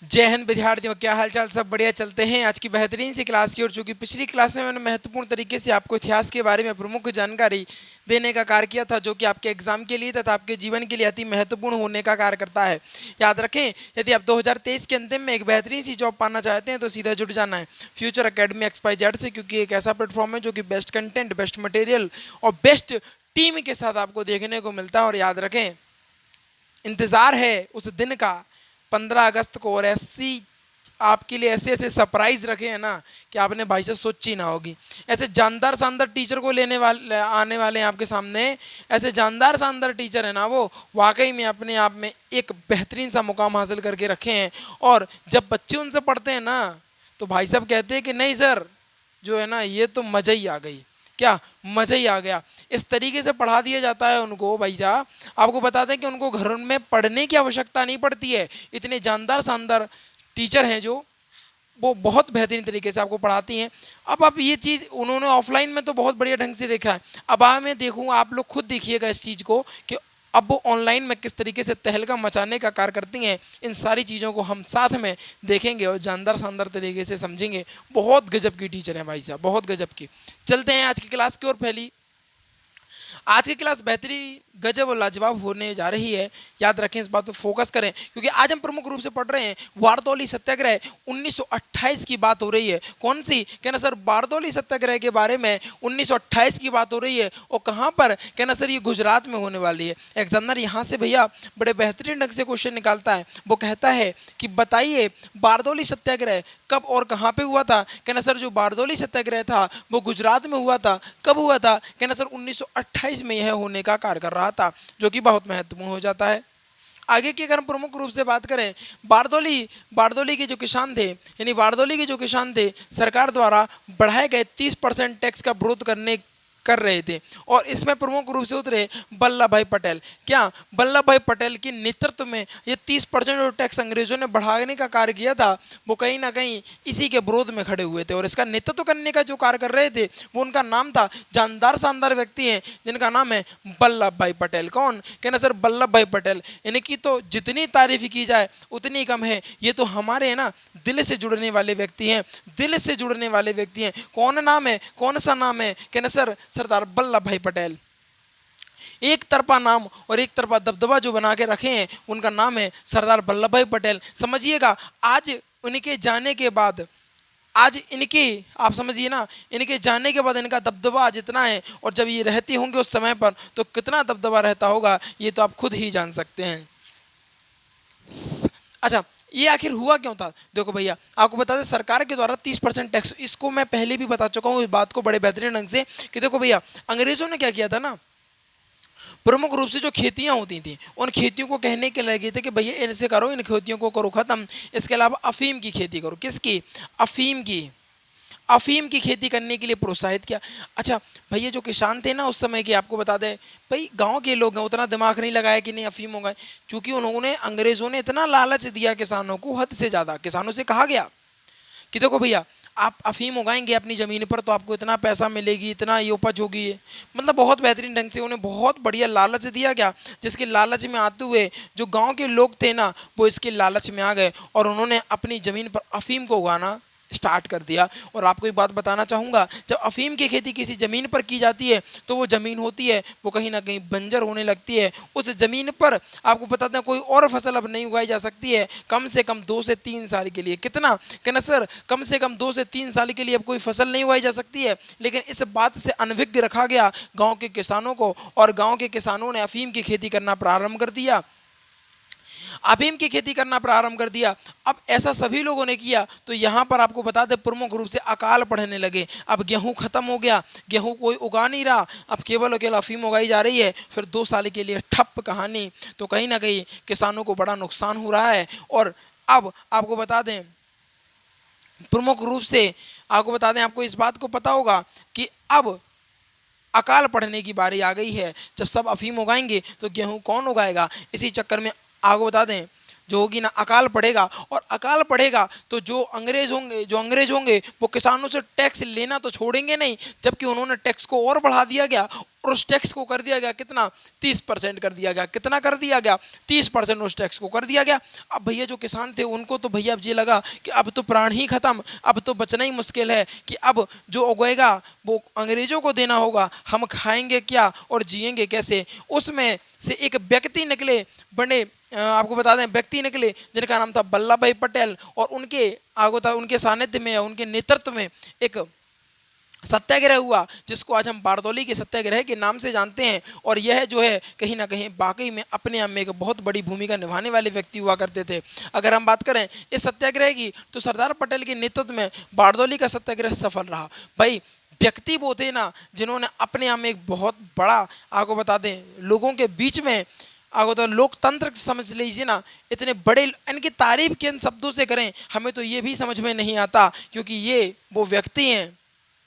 जय हिंद विद्यार्थियों, क्या हालचाल। सब बढ़िया चलते हैं आज की बेहतरीन सी क्लास की ओर। चूंकि पिछली क्लास में मैंने महत्वपूर्ण तरीके से आपको इतिहास के बारे में प्रमुख जानकारी देने का कार्य किया था, जो कि आपके एग्जाम के लिए तथा आपके जीवन के लिए अति महत्वपूर्ण होने का कार्य करता है। याद रखें, यदि आप 2023 के अंतिम में एक बेहतरीन सी जॉब पाना चाहते हैं तो सीधा जुड़ जाना है फ्यूचर अकेडमी XYZ से, क्योंकि एक ऐसा प्लेटफॉर्म है जो कि बेस्ट कंटेंट, बेस्ट मटेरियल और बेस्ट टीम के साथ आपको देखने को मिलता है। और याद रखें, इंतज़ार है उस दिन का 15 अगस्त को, और ऐसी आपके लिए ऐसे ऐसे सरप्राइज रखे हैं ना कि आपने भाई साहब सोची ना होगी। ऐसे जानदार शानदार टीचर को लेने वाले आने वाले हैं आपके सामने। ऐसे जानदार शानदार टीचर है ना, वो वाकई में अपने आप में एक बेहतरीन सा मुकाम हासिल करके रखे हैं। और जब बच्चे उनसे पढ़ते हैं ना तो भाई साहब कहते हैं कि नहीं सर, जो है ना ये तो मज़ा ही आ गई, क्या मज़ा ही आ गया। इस तरीके से पढ़ा दिया जाता है उनको। भाई साहब आपको बता दें कि उनको घर में पढ़ने की आवश्यकता नहीं पड़ती है। इतने जानदार शानदार टीचर हैं जो वो बहुत बेहतरीन तरीके से आपको पढ़ाती हैं। अब आप ये चीज़ उन्होंने ऑफलाइन में तो बहुत बढ़िया ढंग से देखा है। अब मैं देखूँ, आप लोग खुद देखिएगा इस चीज़ को कि अब वो ऑनलाइन में किस तरीके से तहलका मचाने का कार्य करती हैं। इन सारी चीज़ों को हम साथ में देखेंगे और जानदार शानदार तरीके से समझेंगे। बहुत गजब की टीचर हैं भाई साहब, बहुत गजब की। चलते हैं आज की क्लास की ओर। पहली आज की क्लास बेहतरीन, गजब और लाजवाब होने जा रही है। याद रखें, इस बात पर फोकस करें, क्योंकि आज हम प्रमुख रूप से पढ़ रहे हैं बारदौली सत्याग्रह 1928 की बात हो रही है। कौन सी? कहना सर बारदौली सत्याग्रह के बारे में 1928 की बात हो रही है। और कहाँ पर? कहना सर ये गुजरात में होने वाली है। एग्जामिनर यहाँ से भैया बड़े बेहतरीन ढंग से क्वेश्चन निकालता है। वो कहता है कि बताइए बारदौली सत्याग्रह कब और कहाँ पे हुआ था। कहना सर जो बारदौली सत्याग्रह था वो गुजरात में हुआ था। कब हुआ था? कहना सर 1928 में यह होने का कार्य कर रहा था, जो कि बहुत महत्वपूर्ण हो जाता है। आगे की अगर हम प्रमुख रूप से बात करें, बारदौली के जो किसान थे, यानी बारदौली के जो किसान थे, सरकार द्वारा बढ़ाए गए 30% टैक्स का विरोध कर रहे थे। और इसमें प्रमुख रूप से उतरे वल्लभ भाई पटेल। क्या? वल्लभ भाई पटेल के नेतृत्व में ये 30% जो टैक्स अंग्रेजों ने बढ़ाने का कार्य किया था, वो कहीं ना कहीं इसी के विरोध में खड़े हुए थे। और इसका नेतृत्व करने का जो कार्य कर रहे थे वो उनका नाम था, जानदार शानदार व्यक्ति हैं जिनका नाम है वल्लभ भाई पटेल। कौन? कहना सर वल्लभ भाई पटेल। इनकी तो जितनी तारीफ की जाए उतनी कम है। ये तो हमारे है ना दिल से जुड़ने वाले व्यक्ति हैं, दिल से जुड़ने वाले व्यक्ति हैं। कौन नाम है? कौन सा नाम है? कहना सर सरदार वल्लभ भाई पटेल। एक तरफा नाम और एक तरफा दबदबा जो बना के रखे हैं, उनका नाम है सरदार वल्लभ भाई पटेल। समझिएगा, आज उनके जाने के बाद, आज इनके, आप समझिए ना, इनके जाने के बाद इनका दबदबा आज इतना है, और जब ये रहते होंगे उस समय पर तो कितना दबदबा रहता होगा, ये तो आप खुद ही जान सकते हैं। अच्छा, ये आखिर हुआ क्यों था? देखो भैया, आपको बता दें सरकार के द्वारा 30% टैक्स, इसको मैं पहले भी बता चुका हूँ इस बात को बड़े बेहतरीन ढंग से, कि देखो भैया अंग्रेजों ने क्या किया था ना, प्रमुख रूप से जो खेतियां होती थी उन खेतियों को कहने के लगे थे कि भैया इनसे करो, इन खेतियों को करो खत्म। इसके अलावा अफीम की खेती करो। किसकी? अफीम की। अफीम की खेती करने के लिए प्रोत्साहित किया। अच्छा भैया, जो किसान थे ना उस समय के, आपको बता दें भाई गांव के लोग हैं, उतना दिमाग नहीं लगाया कि नहीं अफीम होगा, क्योंकि उन्होंने, अंग्रेजों ने इतना लालच दिया किसानों को, हद से ज़्यादा। किसानों से कहा गया कि देखो भैया आप अफीम उगाएंगे अपनी ज़मीन पर तो आपको इतना पैसा मिलेगी, इतना ये उपज होगी, ये मतलब बहुत बेहतरीन ढंग से उन्हें बहुत बढ़िया लालच दिया गया। जिसके लालच में आते हुए जो गांव के लोग थे ना, वो इसके लालच में आ गए और उन्होंने अपनी ज़मीन पर अफीम को उगाना स्टार्ट कर दिया। और आपको एक बात बताना चाहूँगा, जब अफीम की खेती किसी ज़मीन पर की जाती है तो वो ज़मीन होती है वो कहीं ना कहीं बंजर होने लगती है। उस ज़मीन पर आपको बताते हैं कोई और फसल अब नहीं उगाई जा सकती है, कम से कम 2 से 3 साल के लिए। कितना? कहना सर कम से कम 2 से 3 साल के लिए अब कोई फसल नहीं उगाई जा सकती है। लेकिन इस बात से अनभिज्ञ रखा गया गाँव के किसानों को, और गाँव के किसानों ने अफीम की खेती करना प्रारंभ कर दिया, अफीम की खेती करना प्रारंभ कर दिया। अब ऐसा सभी लोगों ने किया तो यहाँ पर आपको बता दें प्रमुख रूप से अकाल पड़ने लगे। अब गेहूँ खत्म हो गया, गेहूँ कोई उगा नहीं रहा, अब केवल और केवल अफीम उगाई जा रही है। फिर 2 साल के लिए ठप कहानी। तो कहीं ना कहीं किसानों को बड़ा नुकसान हो रहा है। और अब आपको बता दें प्रमुख रूप से, आपको बता दें, आपको इस बात को पता होगा कि अब अकाल पड़ने की बारी आ गई है। जब सब अफीम उगाएंगे तो गेहूँ कौन उगाएगा? इसी चक्कर में आपको बता दें जो होगी ना अकाल पड़ेगा, और अकाल पड़ेगा तो जो अंग्रेज होंगे वो किसानों से टैक्स लेना तो छोड़ेंगे नहीं, जबकि उन्होंने टैक्स को और बढ़ा दिया गया, और उस टैक्स को कर दिया गया कितना, 30% कर दिया गया। कितना कर दिया गया, 30% उस टैक्स को कर दिया गया। अब भैया जो किसान थे उनको तो भैया अब ये लगा कि अब तो प्राण ही खत्म, अब तो बचना ही मुश्किल है, कि अब जो उगेगा वो अंग्रेजों को देना होगा, हम खाएंगे क्या और जिएंगे कैसे। उसमें से एक व्यक्ति निकले, बड़े आपको बता दें व्यक्ति निकले जिनका नाम था वल्लभ भाई पटेल, और उनके आगोता उनके सानिध्य में, उनके नेतृत्व में एक सत्याग्रह हुआ, जिसको आज हम बारदौली के सत्याग्रह के नाम से जानते हैं। और यह जो है कहीं ना कहीं वाकई में अपने आप में एक बहुत बड़ी भूमिका निभाने वाले व्यक्ति हुआ करते थे। अगर हम बात करें इस सत्याग्रह की, तो सरदार पटेल के नेतृत्व में बारदौली का सत्याग्रह सफल रहा। भाई व्यक्ति वो थे ना जिन्होंने अपने आप में एक बहुत बड़ा, आपको बता दें, लोगों के बीच में, आपको तो लोकतंत्र समझ लीजिए ना, इतने बड़े, इनकी तारीफ किन शब्दों से करें हमें तो ये भी समझ में नहीं आता, क्योंकि ये वो व्यक्ति हैं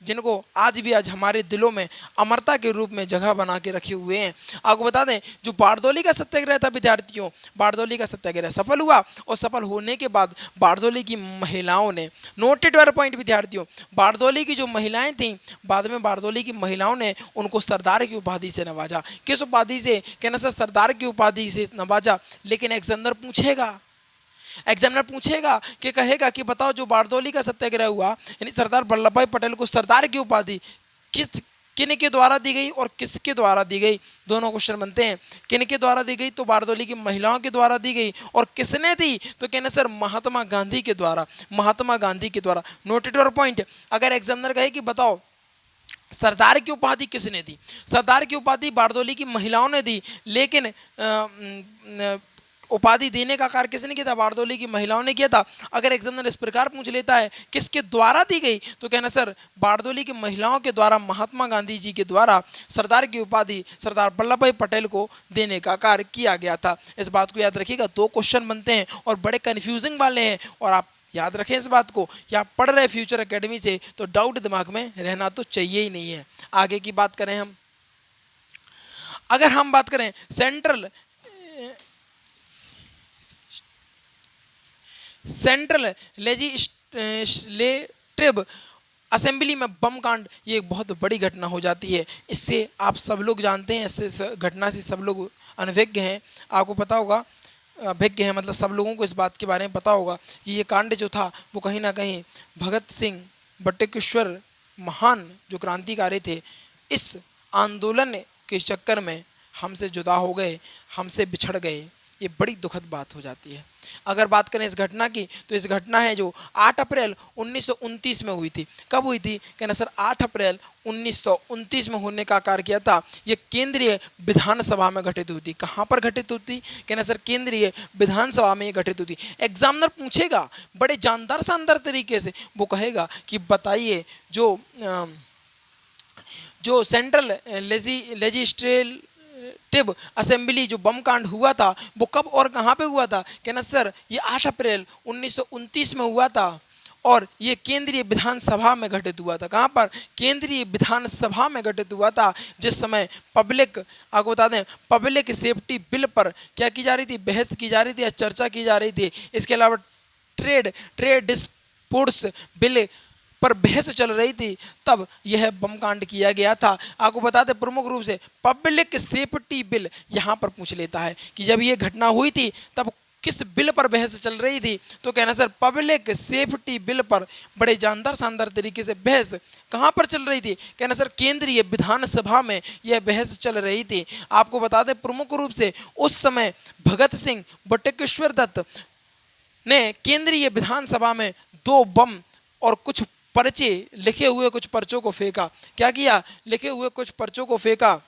जिनको आज भी आज हमारे दिलों में अमरता के रूप में जगह बना के रखे हुए हैं। आपको बता दें जो बारदौली का सत्याग्रह था विद्यार्थियों, बारदौली का सत्याग्रह सफल हुआ, और सफल होने के बाद बारदौली की महिलाओं ने, नोटेड योर पॉइंट विद्यार्थियों, बारदौली की जो महिलाएं थीं, बाद में बारदौली की महिलाओं ने उनको सरदार की उपाधि से नवाजा। किस उपाधि से, कहना सर सरदार की उपाधि से नवाजा। लेकिन एग्जामिनर पूछेगा कि कहेगा कि बताओ जो बारदौली का सत्याग्रह हुआ, यानी सरदार वल्लभ भाई पटेल को सरदार की उपाधि किन के द्वारा दी गई और किसके द्वारा दी गई। दोनों क्वेश्चन बनते हैं। किन के द्वारा दी गई, तो बारदौली की महिलाओं के द्वारा दी गई, और किसने दी, तो कहना सर महात्मा गांधी के द्वारा, महात्मा गांधी के द्वारा। Noted your point. अगर एग्जामिनर कहे कि बताओ सरदार की उपाधि किसने दी, सरदार की उपाधि बारदौली की महिलाओं ने दी, लेकिन उपाधि देने का कार्य किसने किया था, बारदौली की महिलाओं ने किया था। अगर एग्जामिनर इस प्रकार पूछ लेता है किसके द्वारा दी गई, तो कहना सर बारदौली की महिलाओं के द्वारा, महात्मा गांधी जी के द्वारा सरदार की उपाधि सरदार वल्लभ भाई पटेल को देने का कार्य किया गया था। इस बात को याद रखिएगा। दो क्वेश्चन बनते हैं और बड़े कन्फ्यूजिंग वाले हैं, और आप याद रखें इस बात को, या पढ़ रहे फ्यूचर एकेडमी से तो डाउट दिमाग में रहना तो चाहिए ही नहीं है। आगे की बात करें हम, अगर हम बात करें सेंट्रल लेजिस्लेटिव असेंबली में बम कांड, ये एक बहुत बड़ी घटना हो जाती है। इससे आप सब लोग जानते हैं, इससे घटना से सब लोग अनभिज्ञ हैं। आपको पता होगा, अभिज्ञ हैं मतलब सब लोगों को इस बात के बारे में पता होगा कि ये कांड जो था वो कहीं ना कहीं भगत सिंह बटुकेश्वर महान जो क्रांतिकारी थे, इस आंदोलन के चक्कर में हमसे जुदा हो गए, हमसे बिछड़ गए। ये बड़ी दुखद बात हो जाती है। अगर बात करें इस घटना की, तो इस घटना है जो 8 अप्रैल 1929 में हुई थी। कब हुई थी, कहना सर 8 अप्रैल 1929 में होने का कार्य किया था। ये केंद्रीय विधानसभा में घटित हुई थी। कहाँ पर घटित हुई थी, कहना सर केंद्रीय विधानसभा में ये घटित हुई थी। एग्जामिनर पूछेगा बड़े जानदार शानदार तरीके से, वो कहेगा कि बताइए जो सेंट्रल लेजिस्लेटिव असेंबली जो बम कांड हुआ था वो कब और कहाँ पे हुआ था, कहना सर ये 8 अप्रैल 1929 में हुआ था, और ये केंद्रीय विधानसभा में घटित हुआ था। कहाँ पर, केंद्रीय विधानसभा में घटित हुआ था, जिस समय आपको बता दें पब्लिक सेफ्टी बिल पर क्या की जा रही थी, बहस की जा रही थी या चर्चा की जा रही थी। इसके अलावा ट्रेड डिस्प्यूट्स बिल पर बहस चल रही थी, तब यह बम कांड किया गया था। आपको बता दें प्रमुख रूप से पब्लिक सेफ्टी बिल यहाँ पर पूछ लेता है कि जब ये घटना हुई थी तब किस बिल पर बहस चल रही थी, तो कहना सर पब्लिक सेफ्टी बिल पर बड़े जानदार शानदार तरीके से बहस कहाँ पर चल रही थी, कहना सर केंद्रीय विधानसभा में यह बहस चल रही थी। आपको बता दें प्रमुख रूप से उस समय भगत सिंह बटुकेश्वर दत्त ने केंद्रीय विधानसभा में 2 बम और कुछ पर्चे, लिखे हुए कुछ पर्चों को फेंका। क्या किया, लिखे हुए कुछ पर्चों को फेंका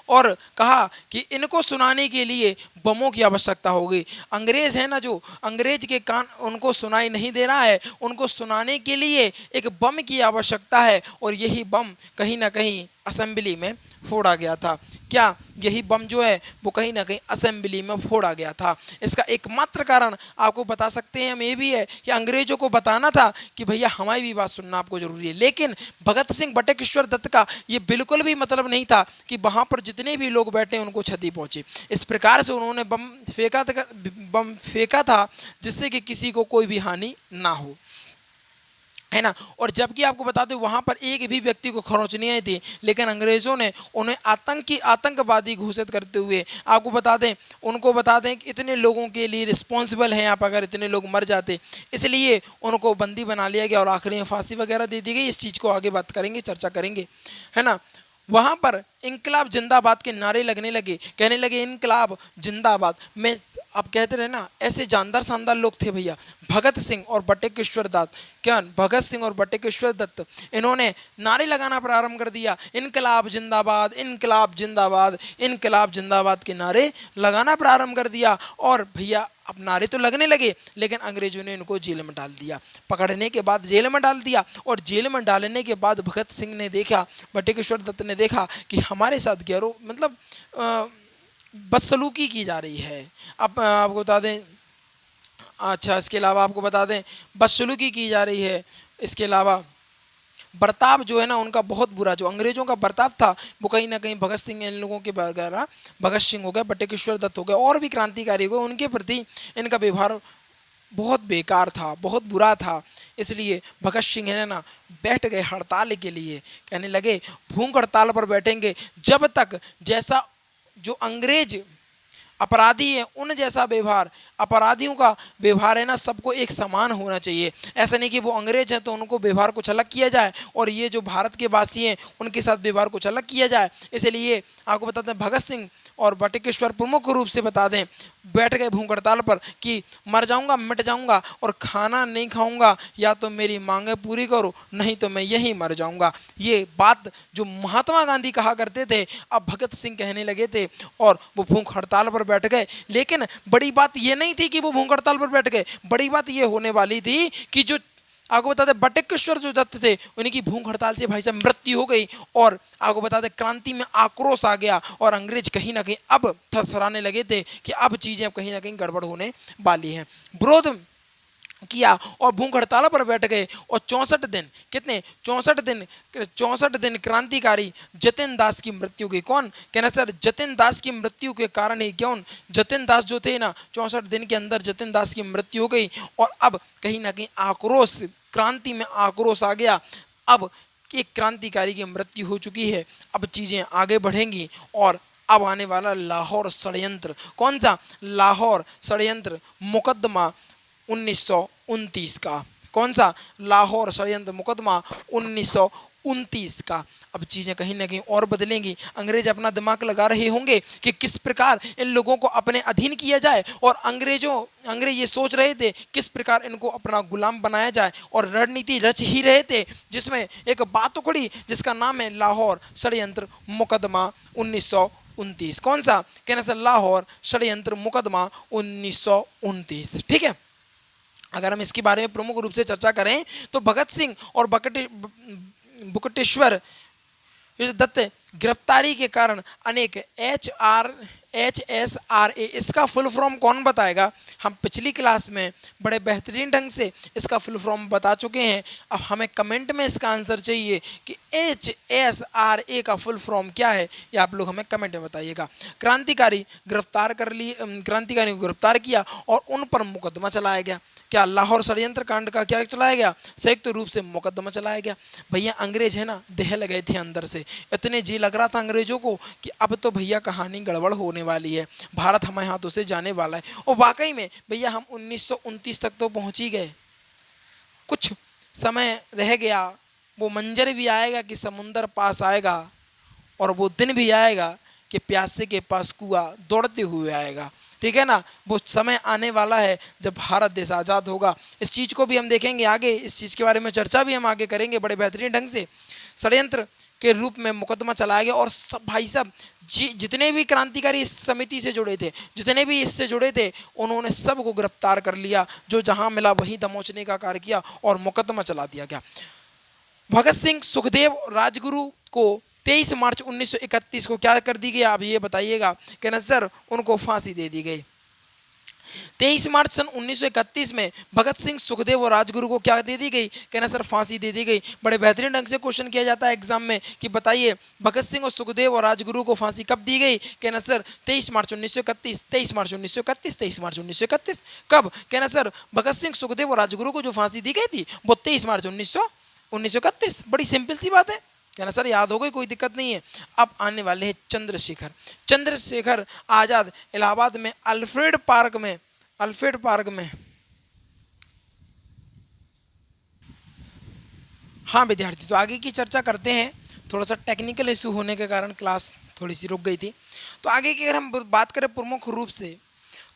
और कहा कि इनको सुनाने के लिए बमों की आवश्यकता होगी। अंग्रेज है ना, जो अंग्रेज के कान उनको सुनाई नहीं दे रहा है, उनको सुनाने के लिए एक बम की आवश्यकता है, और यही बम कहीं ना कहीं असेंबली में फोड़ा गया था। क्या यही बम जो है वो कहीं ना कहीं असेंबली में फोड़ा गया था। इसका एकमात्र कारण आपको बता सकते हैं हम ये भी है कि अंग्रेजों को बताना था कि भैया हमारी भी बात सुनना आपको जरूरी है। लेकिन भगत सिंह बटुकेश्वर दत्त का ये बिल्कुल भी मतलब नहीं था कि वहां पर जितने भी लोग बैठे उनको क्षति पहुंचे। इस प्रकार से उन्होंने बम फेंका था जिससे कि किसी को कोई भी हानि ना हो, है ना। और जबकि आपको बता दें वहां पर एक भी व्यक्ति को खरोंच नहीं आई थी, लेकिन अंग्रेजों ने उन्हें आतंकवादी घोषित करते हुए आपको बता दें, उनको बता दें कि इतने लोगों के लिए रिस्पॉन्सिबल हैं आप, अगर इतने लोग मर जाते, इसलिए उनको बंदी बना लिया गया और आखिरी में फांसी वगैरह दे दी गई। इस चीज़ को आगे बात करेंगे, चर्चा करेंगे, है ना। वहां पर इनकलाब जिंदाबाद के नारे लगने लगे, कहने लगे इनकलाब जिंदाबाद। मैं आप कहते रहे ना, ऐसे जानदार शानदार लोग थे भैया भगत सिंह और बटुकेश्वर दत्त। क्या भगत सिंह और बटुकेश्वर दत्त, इन्होंने नारे लगाना प्रारंभ कर दिया, इनकलाब जिंदाबाद, इनकलाब जिंदाबाद, इनकलाब जिंदाबाद के नारे लगाना प्रारंभ कर दिया। और भैया अब नारे तो लगने लगे, लेकिन अंग्रेजों ने इनको जेल में डाल दिया। पकड़ने के बाद जेल में डाल दिया, और जेल में डालने के बाद भगत सिंह ने देखा, बटुकेश्वर दत्त ने देखा कि हमारे साथ गैरों मतलब बदसलूकी की जा रही है। अब आपको बता दें, अच्छा इसके अलावा आपको बता दें बदसलूकी की जा रही है। इसके अलावा बर्ताव जो है ना उनका बहुत बुरा, जो अंग्रेजों का बर्ताव था वो कहीं ना कहीं भगत सिंह इन लोगों के वगैरह, भगत सिंह हो गए, बटुकेश्वर दत्त हो गए और भी क्रांतिकारी हो गए, उनके प्रति इनका व्यवहार बहुत बेकार था, बहुत बुरा था। इसलिए भगत सिंह है ना बैठ गए हड़ताल के लिए, कहने लगे भूख हड़ताल पर बैठेंगे जब तक जैसा जो अंग्रेज अपराधी है उन जैसा व्यवहार, अपराधियों का व्यवहार है ना सबको एक समान होना चाहिए। ऐसा नहीं कि वो अंग्रेज हैं तो उनको व्यवहार कुछ अलग किया जाए और ये जो भारत के वासी हैं उनके साथ व्यवहार कुछ अलग किया जाए। इसलिए आपको बताते हैं भगत सिंह और बटुकेश्वर प्रमुख रूप से बता दें बैठ गए भूख हड़ताल पर कि मर जाऊंगा, मिट जाऊंगा और खाना नहीं खाऊंगा, या तो मेरी मांगे पूरी करो नहीं तो मैं यहीं मर जाऊंगा। ये बात जो महात्मा गांधी कहा करते थे अब भगत सिंह कहने लगे थे और वो भूख हड़ताल पर बैठ गए। लेकिन बड़ी बात ये नहीं थी कि वो भूख हड़ताल पर बैठ गए, बड़ी बात ये होने वाली थी कि जो आपको बता दें बटुकेश्वर जो दत्त थे उनकी भूख हड़ताल से भाई साहब मृत्यु हो गई। और आपको बता दें क्रांति में आक्रोश आ गया और अंग्रेज कहीं ना कहीं अब थरथराने लगे थे कि अब चीजें कहीं ना कहीं गड़बड़ होने वाली हैं। विरोध किया और भूख हड़ताल पर बैठ गए और 64 दिन, कितने 64 दिन क्रांतिकारी जतिन दास की मृत्यु हुई। कौन कहना सर, जतिन दास की मृत्यु के कारण ही, क्यों जतिन दास जो थे ना 64 दिन के अंदर जतिन दास की मृत्यु हो गई। और अब कहीं ना कहीं आक्रोश, क्रांति में आक्रोश आ गया। अब एक क्रांतिकारी की मृत्यु हो चुकी है, अब चीजें आगे बढ़ेंगी और अब आने वाला लाहौर षड्यंत्र। कौन सा? लाहौर षड्यंत्र मुकदमा 1929 का। कौन सा? लाहौर षड्यंत्र मुकदमा 1929 का। अब चीजें कहीं ना कहीं और बदलेंगी। अंग्रेज अपना दिमाग लगा रहे होंगे कि किस प्रकार इन लोगों को अपने अधीन किया जाए, और अंग्रेज ये सोच रहे थे किस प्रकार इनको अपना गुलाम बनाया जाए, और रणनीति रच ही रहे थे जिसमें एक बात उखड़ी जिसका नाम है लाहौर षड्यंत्र मुकदमा 1929। कौन सा? कहना सर लाहौर षड्यंत्र मुकदमा 1929। ठीक है, अगर हम इसके बारे में प्रमुख रूप से चर्चा करें तो भगत सिंह और बटुकेश्वर दत्त गिरफ्तारी के कारण अनेक HSRA, इसका फुल फॉर्म कौन बताएगा? हम पिछली क्लास में बड़े बेहतरीन ढंग से इसका फुल फॉर्म बता चुके हैं। अब हमें कमेंट में इसका आंसर चाहिए कि HSRA का फुल फॉर्म क्या है, ये आप लोग हमें कमेंट में बताइएगा। क्रांतिकारी क्रांतिकारी को गिरफ्तार किया और उन पर मुकदमा चलाया गया। क्या लाहौर षड्यंत्र कांड का क्या चलाया गया? संयुक्त रूप से मुकदमा चलाया गया। भैया अंग्रेज है ना दहल गए थे अंदर से, इतने जी लग रहा था अंग्रेजों को कि अब तो भैया कहानी गड़बड़ होने वाली है, भारत हमारे हाथों से जाने वाला है। और वाकई में भैया हम 1929 तक तो पहुंच ही गए, कुछ समय रह गया। वो मंजर भी आएगा कि समुंदर पास आएगा, और वो दिन भी आएगा कि प्यासे के पास कुआं दौड़ते हुए आएगा। ठीक है ना, वो समय आने वाला है जब भारत देश आज़ाद होगा। इस चीज़ को भी हम देखेंगे आगे, इस चीज़ के बारे में चर्चा भी हम आगे करेंगे बड़े बेहतरीन ढंग से। षड्यंत्र के रूप में मुकदमा चलाया गया और सब भाई साहब जितने भी क्रांतिकारी इस समिति से जुड़े थे, जितने भी इससे जुड़े थे, उन्होंने सबको गिरफ्तार कर लिया। जो जहां मिला वहीं दमोचने का कार्य किया और मुकदमा चला दिया गया। भगत सिंह, सुखदेव, राजगुरु को 23 मार्च 1931 को क्या कर दी गई, आप ये बताइएगा। कहना सर उनको फांसी दे दी गई। 23 मार्च सन 1931 में भगत सिंह, सुखदेव और राजगुरु को क्या दे दी गई, कहना सर फांसी दे दी गई। बड़े बेहतरीन ढंग से क्वेश्चन किया जाता है एग्जाम में कि बताइए भगत सिंह और सुखदेव और राजगुरु को फांसी कब दी गई, कहना सर 23 मार्च 1931, 23 मार्च 1931, 23 मार्च 1931। कब, कहना सर भगत सिंह, सुखदेव और राजगुरु को जो फांसी दी गई थी वो 23 मार्च 1931। बड़ी सिंपल सी बात है, कहना सर याद हो गई, कोई दिक्कत नहीं है। अब आने वाले हैं चंद्रशेखर। चंद्रशेखर आजाद इलाहाबाद में अल्फ्रेड पार्क में हाँ विद्यार्थी, तो आगे की चर्चा करते हैं। थोड़ा सा टेक्निकल इशू होने के कारण क्लास थोड़ी सी रुक गई थी। तो आगे की अगर हम बात करें प्रमुख रूप से,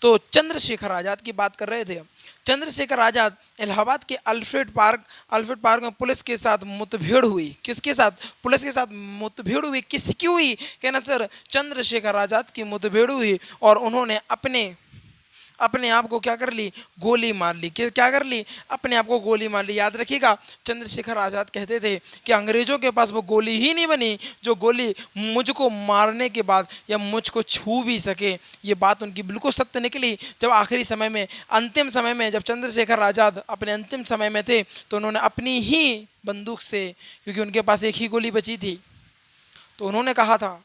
तो चंद्रशेखर आज़ाद की बात कर रहे थे। चंद्रशेखर आज़ाद इलाहाबाद के अल्फ्रेड पार्क में पुलिस के साथ मुठभेड़ हुई। किसके साथ, पुलिस के साथ मुठभेड़ हुई। किसकी हुई, कहना सर चंद्रशेखर आज़ाद की मुठभेड़ हुई और उन्होंने अपने आप को क्या कर ली, गोली मार ली। क्या कर ली, अपने आप को गोली मार ली। याद रखिएगा चंद्रशेखर आज़ाद कहते थे कि अंग्रेजों के पास वो गोली ही नहीं बनी जो गोली मुझको मारने के बाद या मुझको छू भी सके। ये बात उनकी बिल्कुल सत्य निकली। जब आखिरी समय में, अंतिम समय में, जब चंद्रशेखर आज़ाद अपने अंतिम समय में थे तो उन्होंने अपनी ही बंदूक से, क्योंकि उनके पास एक ही गोली बची थी, तो उन्होंने कहा था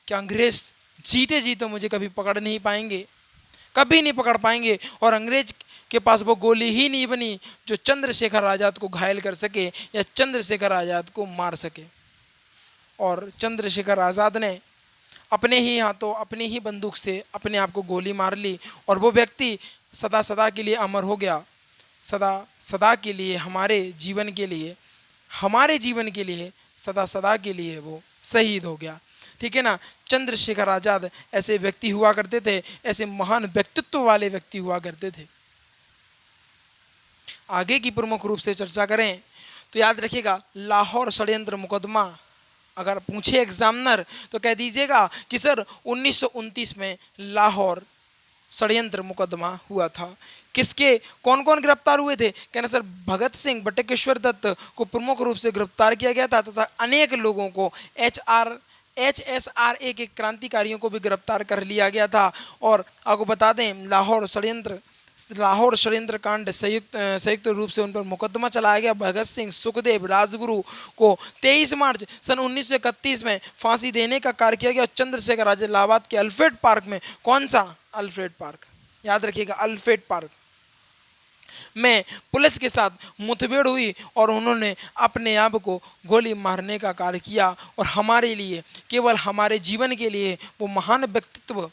कि अंग्रेज जीते जी तो मुझे कभी पकड़ नहीं पाएंगे, कभी नहीं पकड़ पाएंगे। और अंग्रेज के पास वो गोली ही नहीं बनी जो चंद्रशेखर आज़ाद को घायल कर सके या चंद्रशेखर आज़ाद को मार सके। और चंद्रशेखर आज़ाद ने अपने ही हाथों, अपनी ही बंदूक से अपने आप को गोली मार ली और वो व्यक्ति सदा सदा के लिए अमर हो गया। सदा सदा के लिए, हमारे जीवन के लिए सदा सदा के लिए वो शहीद हो गया। ठीक है ना। चंद्रशेखर आज़ाद ऐसे व्यक्ति हुआ करते थे, ऐसे महान व्यक्तित्व वाले व्यक्ति हुआ करते थे। आगे की प्रमुख रूप से चर्चा करें तो याद रखिएगा लाहौर षड्यंत्र मुकदमा अगर पूछे एग्जामिनर तो कह दीजिएगा कि सर 1929 में लाहौर षड्यंत्र मुकदमा हुआ था। किसके, कौन कौन गिरफ्तार हुए थे, कहना सर भगत सिंह, बटुकेश्वर दत्त को प्रमुख रूप से गिरफ्तार किया गया था तथा अनेक लोगों को HSRA के क्रांतिकारियों को भी गिरफ्तार कर लिया गया था। और आपको बता दें लाहौर षड्यंत्र कांड संयुक्त रूप से उन पर मुकदमा चलाया गया। भगत सिंह, सुखदेव, राजगुरु को 23 मार्च सन 1931 में फांसी देने का कार्य किया गया। चंद्रशेखर आज़ाद इलाहाबाद के अल्फ्रेड पार्क में, कौन सा, अल्फ्रेड पार्क, याद रखिएगा अल्फ्रेड पार्क में पुलिस के साथ मुठभेड़ हुई और उन्होंने अपने आप को गोली मारने का कार्य किया। और हमारे लिए, केवल हमारे जीवन के लिए वो महान व्यक्तित्व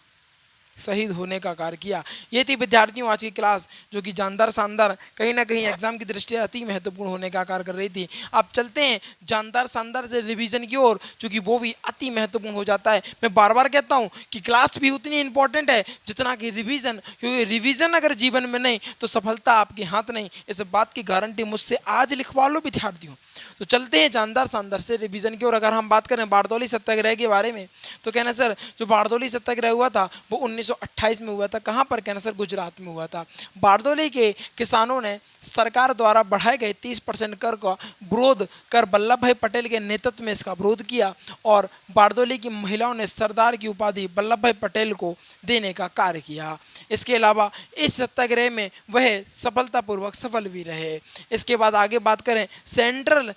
शहीद होने का कार्य किया। ये थी विद्यार्थियों आज की क्लास, जो कि जानदार शानदार, कहीं ना कहीं एग्जाम की दृष्टि अति महत्वपूर्ण होने का कार्य कर रही थी। अब चलते हैं जानदार शानदार से रिवीजन की ओर, चूँकि वो भी अति महत्वपूर्ण हो जाता है। मैं बार बार कहता हूँ कि क्लास भी उतनी इंपॉर्टेंट है जितना कि रिवीजन, क्योंकि रिवीजन अगर जीवन में नहीं तो सफलता आपके हाथ नहीं। इस बात की गारंटी मुझसे आज लिखवा लो विद्यार्थियों। तो चलते हैं जानदार शानदार से रिवीजन की ओर। अगर हम बात करें बारदौली सत्याग्रह के बारे में तो कहना सर जो बारदौली सत्याग्रह हुआ था वो 1928 में हुआ था। कहाँ पर, कहना सर गुजरात में हुआ था। बारदौली के किसानों ने सरकार द्वारा बढ़ाए गए 30% कर का विरोध कर वल्लभ भाई पटेल के नेतृत्व में इसका विरोध किया और बारदौली की महिलाओं ने सरदार की उपाधि वल्लभ भाई पटेल को देने का कार्य किया। इसके अलावा इस सत्याग्रह में वह सफलतापूर्वक सफल भी रहे। इसके बाद आगे बात करें सेंट्रल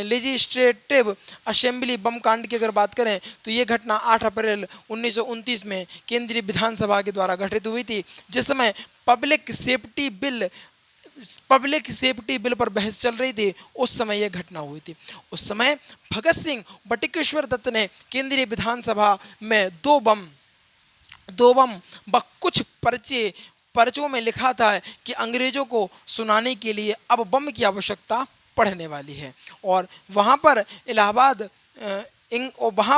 लेजिस्लेटिव असेंबली बम कांड की अगर बात करें तो ये घटना 8 अप्रैल 1929 में केंद्रीय विधानसभा के द्वारा घटित हुई थी, जिस समय पब्लिक सेफ्टी बिल पर बहस चल रही थी। उस समय यह घटना हुई थी। उस समय भगत सिंह, बटुकेश्वर दत्त ने केंद्रीय विधानसभा में दो बम व कुछ पर्चों में लिखा था कि अंग्रेजों को सुनाने के लिए अब बम की आवश्यकता पड़ने वाली है। और वहाँ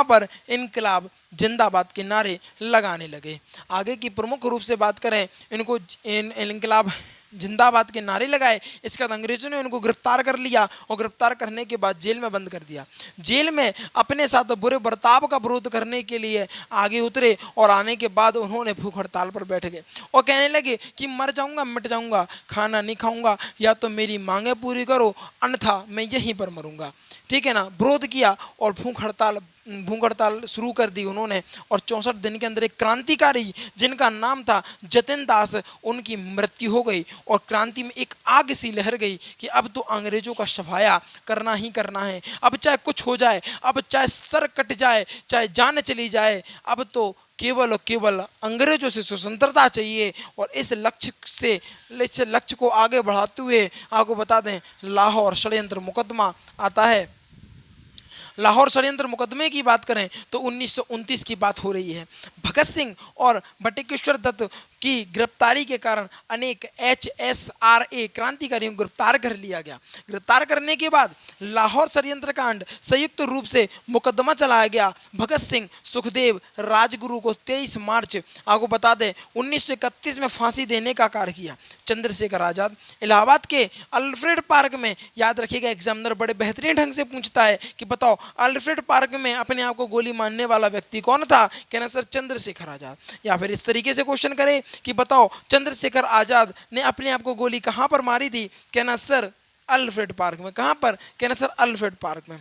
पर इनकलाब जिंदाबाद के नारे लगाने लगे। आगे की प्रमुख रूप से बात करें इनकलाब जिंदाबाद के नारे लगाए। इसके बाद अंग्रेजों ने उनको गिरफ्तार कर लिया और गिरफ्तार करने के बाद जेल में बंद कर दिया। जेल में अपने साथ बुरे बर्ताव का विरोध करने के लिए आगे उतरे और आने के बाद उन्होंने भूख हड़ताल पर बैठ गए और कहने लगे कि मर जाऊंगा मिट जाऊंगा, खाना नहीं खाऊंगा, या तो मेरी मांगे पूरी करो अन्यथा मैं यहीं पर मरूंगा। ठीक है ना, विरोध किया और भूख हड़ताल शुरू कर दी उन्होंने। और 64 दिन के अंदर एक क्रांतिकारी जिनका नाम था जतिन दास, उनकी मृत्यु हो गई और क्रांति में एक आग सी लहर गई कि अब तो अंग्रेजों का सफाया करना ही करना है। अब चाहे कुछ हो जाए, अब चाहे सर कट जाए, चाहे जान चली जाए, अब तो केवल और केवल अंग्रेजों से स्वतंत्रता चाहिए। और इस लक्ष्य को आगे बढ़ाते हुए आपको बता दें, लाहौर षड्यंत्र मुकदमा आता है। लाहौर षड्यंत्र मुकदमे की बात करें तो 1929 की बात हो रही है। भगत सिंह और बटुकेश्वर दत्त की गिरफ्तारी के कारण अनेक HSRA क्रांतिकारियों को गिरफ्तार कर लिया गया। गिरफ्तार करने के बाद लाहौर षड्यंत्र कांड संयुक्त रूप से मुकदमा चलाया गया। भगत सिंह, सुखदेव, राजगुरु को 23 मार्च आपको बता दें 1931 में फांसी देने का कार्य किया। चंद्रशेखर आजाद इलाहाबाद के अल्फ्रेड पार्क में, याद रखिएगा एग्जामिनर बड़े बेहतरीन ढंग से पूछता है कि बताओ अल्फ्रेड पार्क में अपने आप को गोली मारने वाला व्यक्ति कौन था? कहना सर चंद्रशेखर आजाद। या फिर इस तरीके से क्वेश्चन करे कि बताओ चंद्रशेखर आजाद ने अपने आप को गोली कहां पर मारी थी? कहना सर अल्फ्रेड पार्क में। कहां पर? कहना सर अल्फ्रेड पार्क में।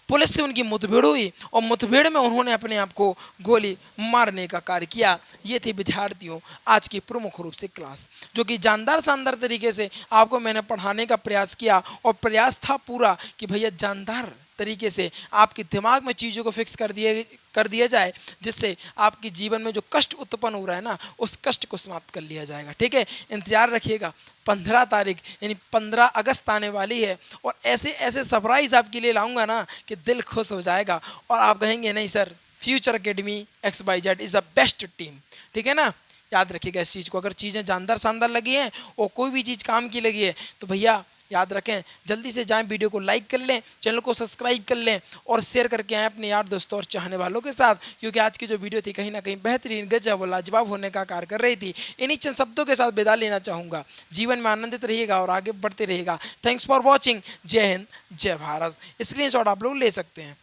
पुलिस से उनकी मुठभेड़ हुई और मुठभेड़ में उन्होंने अपने आप को गोली मारने का कार्य किया। ये थी विद्यार्थियों आज की प्रमुख रूप से क्लास, जो कि जानदार शानदार तरीके से आपको मैंने पढ़ाने का प्रयास किया और प्रयास था पूरा कि भैया जानदार तरीके से आपके दिमाग में चीज़ों को फिक्स कर दिया जाए, जिससे आपके जीवन में जो कष्ट उत्पन्न हो रहा है ना, उस कष्ट को समाप्त कर लिया जाएगा। ठीक है, इंतजार रखिएगा। 15 तारीख यानी 15 अगस्त आने वाली है और ऐसे ऐसे सरप्राइज आपके लिए लाऊंगा ना कि दिल खुश हो जाएगा और आप कहेंगे नहीं sir, future academy XYZ is the best team. ठीक है ना, याद रखिएगा इस चीज़ को। अगर चीज़ें जानदार शानदार लगी हैं और कोई भी चीज़ काम की लगी है तो भैया याद रखें, जल्दी से जाएं, वीडियो को लाइक कर लें, चैनल को सब्सक्राइब कर लें और शेयर करके आएँ अपने यार दोस्तों और चाहने वालों के साथ, क्योंकि आज की जो वीडियो थी कहीं ना कहीं बेहतरीन, गजब और लाजवाब होने का कार्य कर रही थी। इन्हीं चंद शब्दों के साथ विदा लेना चाहूँगा। जीवन में आनंदित रहिएगा और आगे बढ़ते रहिएगा। Thanks for watching. जय हिंद, जय भारत। स्क्रीनशॉट आप लोग ले सकते हैं।